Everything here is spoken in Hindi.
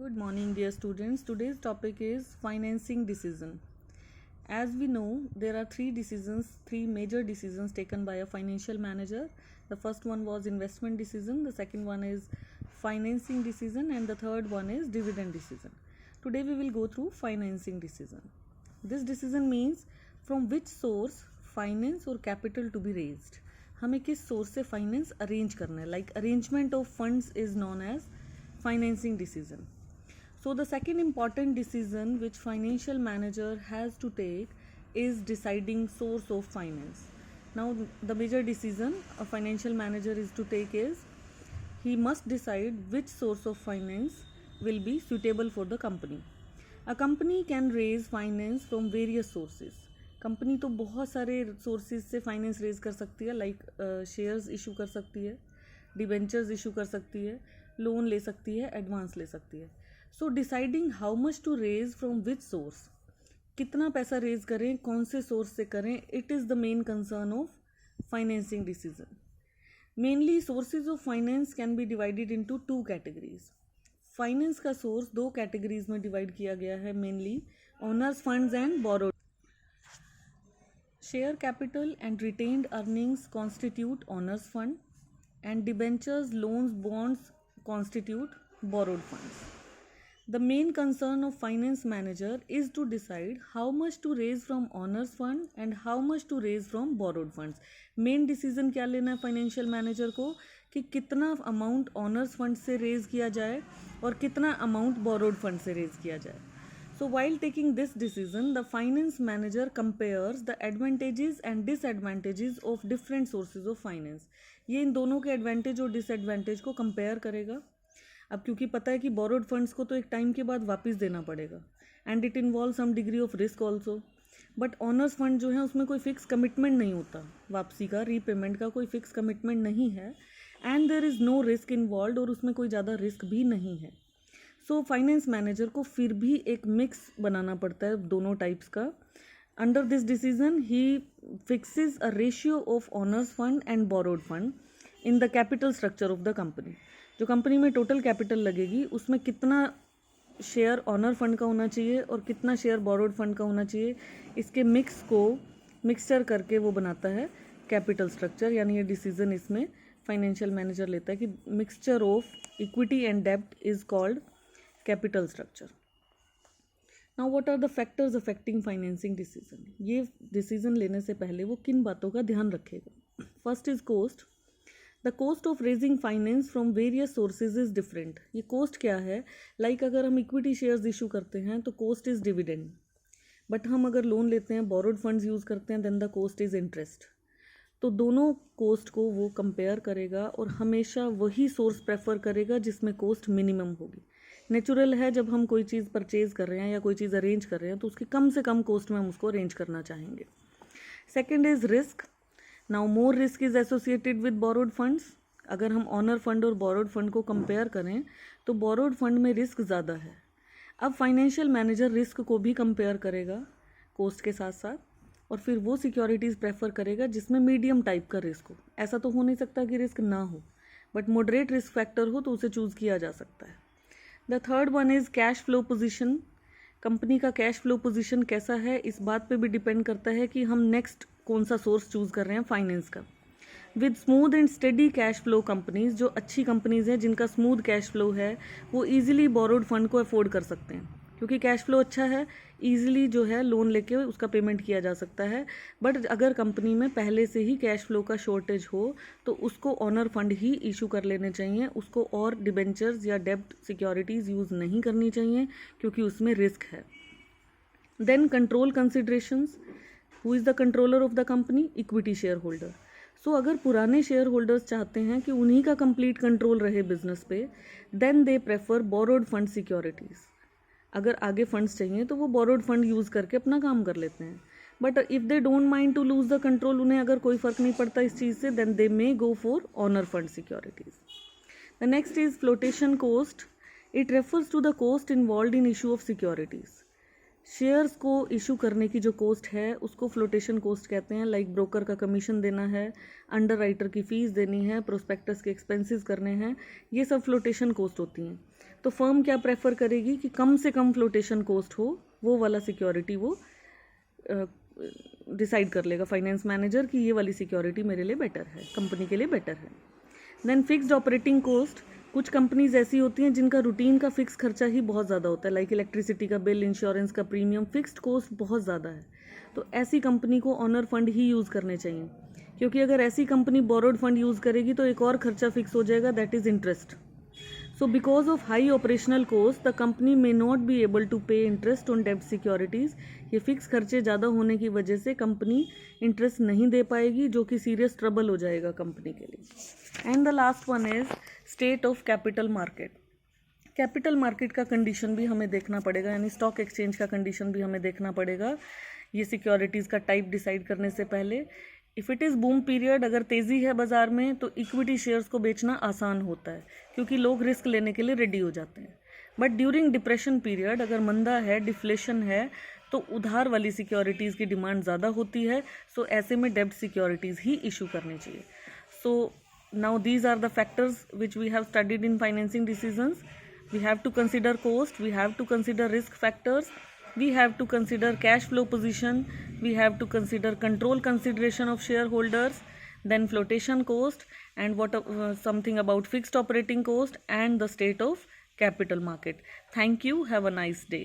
Good morning, dear students. Today's topic is financing decision. As we know, there are three major decisions taken by a financial manager. The first one was investment decision, the second one is financing decision, and the third one is dividend decision. Today we will go through financing decision. This decision means from which source finance or capital to be raised. हमें किस source से finance arrange करना है, like arrangement of funds is known as financing decision. So the second important decision which financial manager has to take is deciding source of finance. Now the major decision a financial manager is to take is he must decide which source of finance will be suitable for the company. A company can raise finance from various sources. Company तो बहुत सारे सोर्सेज से फाइनेंस रेज कर सकती है, लाइक शेयर्स इशू कर सकती है, डिबेंचर्स इशू कर सकती है, लोन ले सकती है, एडवांस ले सकती है. So deciding how much to raise from which source, कितना पैसा रेज करें, कौन से सोर्स से करें, it is the main concern of financing decision. Mainly sources of finance can be divided into two categories. Finance का सोर्स दो कैटेगरीज में डिवाइड किया गया है, mainly owners funds and borrowed. Share capital and retained earnings constitute owners fund, and debentures, loans, bonds constitute borrowed funds. The main concern of finance manager is to decide how much to raise from owners fund and how much to raise from borrowed funds. Main decision क्या लेना है financial manager को कि कितना amount owners fund से raise किया जाए और कितना amount borrowed fund से raise किया जाए. So while taking this decision, the finance manager compares the advantages and disadvantages of different sources of finance. ये इन दोनों के एडवांटेज और डिसएडवांटेज को कंपेयर करेगा. अब क्योंकि पता है कि बोरोड फंड्स को तो एक टाइम के बाद वापस देना पड़ेगा and it involve some degree of risk also, but owners fund जो है उसमें कोई फिक्स कमिटमेंट नहीं होता, वापसी का रीपेमेंट का कोई फिक्स कमिटमेंट नहीं है, and there is no risk involve और उसमें कोई ज़्यादा रिस्क भी नहीं है. सो फाइनेंस मैनेजर को फिर भी एक मिक्स बनाना पड़ता है दोनों टाइप्स का. Under this decision he fixes a ratio of honours fund and borrowed fund in the capital structure of the company. जो कंपनी में टोटल कैपिटल लगेगी उसमें कितना शेयर ऑनर फंड का होना चाहिए और कितना शेयर बोरोड फंड का होना चाहिए, इसके मिक्स को मिक्सचर करके वो बनाता है कैपिटल स्ट्रक्चर. यानी ये डिसीजन इसमें फाइनेंशियल मैनेजर लेता है कि मिक्सचर ऑफ इक्विटी एंड डेब्ट is called capital structure. Now what are the factors affecting financing decision. ये डिसीजन लेने से पहले वो किन बातों का ध्यान रखेगा. First is cost. The cost of raising finance from various sources is different. ये कोस्ट क्या है, लाइक अगर हम इक्विटी शेयर्स इशू करते हैं तो कोस्ट इज डिविडेंड, बट हम अगर लोन लेते हैं, बोरोड फंड्स यूज़ करते हैं, then the cost is interest. तो दोनों कोस्ट को वो कंपेयर करेगा और हमेशा वही सोर्स प्रेफर करेगा जिसमें कोस्ट मिनिमम होगी. नेचुरल है, जब हम कोई चीज़ परचेज कर रहे हैं या कोई चीज़ अरेंज कर रहे हैं तो उसकी कम से कम कॉस्ट में हम उसको अरेंज करना चाहेंगे. Second is risk. Now more risk is associated with borrowed funds. अगर हम ऑनर फंड और बोरोड फंड को कंपेयर करें तो बोरोड फंड में रिस्क ज़्यादा है. अब फाइनेंशियल मैनेजर रिस्क को भी कंपेयर करेगा कोस्ट के साथ साथ और फिर वो सिक्योरिटीज़ प्रेफर करेगा जिसमें मीडियम टाइप का रिस्क हो. ऐसा तो हो नहीं सकता कि रिस्क ना हो, बट मॉडरेट रिस्क फैक्टर हो तो उसे चूज़ किया जा सकता है. The third one is cash flow position. Company का कैश फ्लो पोजीशन कैसा है इस बात पे भी डिपेंड करता है कि हम नेक्स्ट कौन सा सोर्स चूज़ कर रहे हैं फाइनेंस का. With smooth and steady cash flow companies, जो अच्छी कंपनीज हैं जिनका स्मूथ कैश फ्लो है, वो ईजिली बोरोड फंड को अफोर्ड कर सकते हैं क्योंकि कैश फ्लो अच्छा है, ईजिली जो है लोन लेके उसका पेमेंट किया जा सकता है. बट अगर कंपनी में पहले से ही कैश फ्लो का शॉर्टेज हो तो उसको ऑनर फंड ही इशू कर लेने चाहिए, उसको और डिबेंचर्स या डेब्ट सिक्योरिटीज़ यूज़ नहीं करनी चाहिए क्योंकि उसमें रिस्क है. Then control considerations. Who is the controller of the company? Equity share holder. So अगर पुराने शेयर होल्डर्स चाहते हैं कि उन्हीं का कंप्लीट कंट्रोल रहे बिजनेस पे, then they prefer borrowed fund securities. अगर आगे फंड्स चाहिए तो वो बोरोड फंड यूज़ करके अपना काम कर लेते हैं. But if they don't mind to lose the control, उन्हें अगर कोई फ़र्क नहीं पड़ता इस चीज़ से, then they may go for owner fund securities. The next is flotation cost. It refers to the cost involve in issue of securities. Shares को इशू करने की जो कॉस्ट है उसको फ्लोटेशन कॉस्ट कहते हैं. लाइक ब्रोकर का कमीशन देना है, अंडर राइटर की फ़ीस देनी है, प्रोस्पेक्टस के एक्सपेंसेस करने हैं, ये सब फ्लोटेशन कॉस्ट होती हैं. तो फर्म क्या प्रेफर करेगी कि कम से कम फ्लोटेशन कॉस्ट हो, वो वाला सिक्योरिटी वो डिसाइड कर लेगा फाइनेंस मैनेजर कि ये वाली सिक्योरिटी मेरे लिए बेटर है, कंपनी के लिए बेटर है। देन फिक्स्ड ऑपरेटिंग कॉस्ट, कुछ कंपनीज ऐसी होती हैं जिनका रूटीन का फिक्स खर्चा ही बहुत ज़्यादा होता है, लाइक इलेक्ट्रिसिटी का बिल, इंश्योरेंस का प्रीमियम, फिक्स्ड कॉस्ट बहुत ज़्यादा है। तो ऐसी कंपनी को ऑनर फंड ही यूज़ करने चाहिए, क्योंकि अगर ऐसी कंपनी बोरोड फंड यूज़ करेगी तो एक और खर्चा फिक्स हो जाएगा, that is interest. So because of high operational cost, the company may not be able to pay interest on debt securities. ये फिक्स खर्चे ज़्यादा होने की वजह से कंपनी इंटरेस्ट नहीं दे पाएगी, जो कि सीरियस ट्रबल हो जाएगा कंपनी के लिए। And the last one is state of capital market. Capital market का कंडीशन भी हमें देखना पड़ेगा, यानी स्टॉक एक्सचेंज का कंडीशन भी हमें देखना पड़ेगा ये सिक्योरिटीज़ का टाइप डिसाइड करने से पहले। If it is boom period, अगर तेज़ी है बाज़ार में तो इक्विटी शेयर्स को बेचना आसान होता है, क्योंकि लोग रिस्क लेने के लिए रेडी हो जाते हैं। बट ड्यूरिंग डिप्रेशन पीरियड, अगर मंदा है, डिफ्लेशन है, तो उधार वाली सिक्योरिटीज़ की डिमांड ज़्यादा होती है। सो ऐसे में डेब्ट सिक्योरिटीज़ ही इशू करनी चाहिए। So now these are the factors which we have studied in financing decisions. We have to consider cost, we have to consider risk factors, we have to consider cash flow position, we have to consider control consideration of shareholders, then flotation cost, and something about fixed operating cost and the state of capital market. Thank you. Have a nice day.